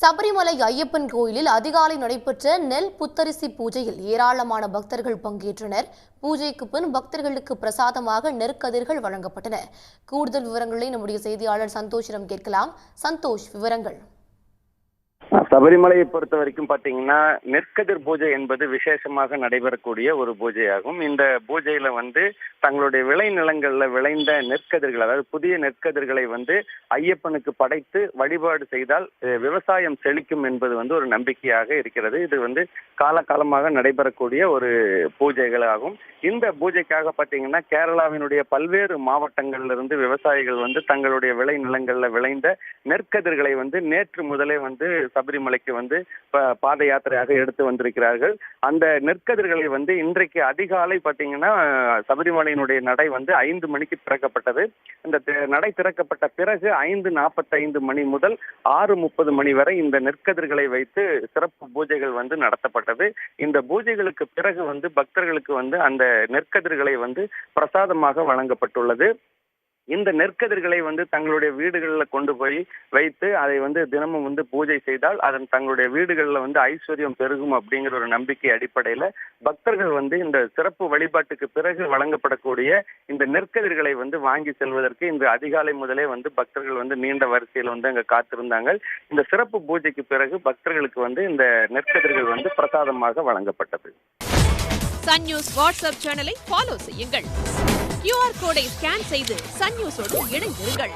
சபரிமலை ஐயப்பன் கோயிலில் அதிகாலை நடைபெற்ற நெல் புத்தரிசி பூஜையில் ஏராளமான பக்தர்கள் பங்கேற்றனர். பூஜைக்கு பின் பக்தர்களுக்கு பிரசாதமாக நெற்கதிர்கள் வழங்கப்பட்டன. கூடுதல் விவரங்களை நம்முடைய செய்தியாளர் சந்தோஷிடம் கேட்கலாம். சந்தோஷ், விவரங்கள். சபரிமலையை பொறுத்த வரைக்கும் பாத்தீங்கன்னா நெற்கதிர் பூஜை என்பது விசேஷமாக நடைபெறக்கூடிய ஒரு பூஜையாகும். இந்த பூஜையில தங்களுடைய விளைநிலங்கள்ல விளைந்த நெற்கதிர்கள், அதாவது புதிய நெற்கதிர்களை ஐயப்பனுக்கு படைத்து வழிபாடு செய்தால் விவசாயம் செழிக்கும் என்பது ஒரு நம்பிக்கையாக இருக்கிறது. இது காலகாலமாக நடைபெறக்கூடிய ஒரு பூஜைகளாகும். இந்த பூஜைக்காக பாத்தீங்கன்னா கேரளாவினுடைய பல்வேறு மாவட்டங்கள்ல இருந்து விவசாயிகள் தங்களுடைய விளைநிலங்கள்ல விளைந்த நெற்கதிர்களை நேற்று முதலே சபரிமலைக்கு பாத யாத்திரையாக எடுத்து வந்திருக்கிறார்கள். அந்த நெற்கதிர்களை இன்றைக்கு அதிகாலை பாத்தீங்கன்னா சபரிமலையினுடைய நடை 5 மணிக்கு திறக்கப்பட்டது. இந்த நடை திறக்கப்பட்ட பிறகு 5:45 மணி முதல் 6:30 மணி வரை இந்த நெற்கதிர்களை வைத்து சிறப்பு பூஜைகள் நடத்தப்பட்டது. இந்த பூஜைகளுக்கு பிறகு பக்தர்களுக்கு அந்த நெற்கதிர்களை பிரசாதமாக வழங்கப்பட்டுள்ளது. இந்த நெற்கதிர்களை தங்களுடைய வீடுகளில் கொண்டு போய் வைத்து அதை தினமும் பூஜை செய்தால் அதன் தங்களுடைய வீடுகளில் ஐஸ்வர்யம் பெருகும் அப்படிங்கிற ஒரு நம்பிக்கை அடிப்படையில் பக்தர்கள் இந்த சிறப்பு வழிபாட்டுக்கு பிறகு வழங்கப்படக்கூடிய இந்த நெற்கதிர்களை வாங்கி செல்வதற்கு இந்த அதிகாலை முதலே பக்தர்கள் நீண்ட வரிசையில் அங்கே காத்திருந்தாங்க. இந்த சிறப்பு பூஜைக்கு பிறகு பக்தர்களுக்கு இந்த நெற்கதிர்கள் பிரசாதமாக வழங்கப்பட்டது. சன் நியூஸ் வாட்ஸ்அப் சேனலை ஃபாலோ செய்யுங்கள். QR கோடை ஸ்கேன் செய்து சன் நியூஸோடு இணைந்திருங்கள்.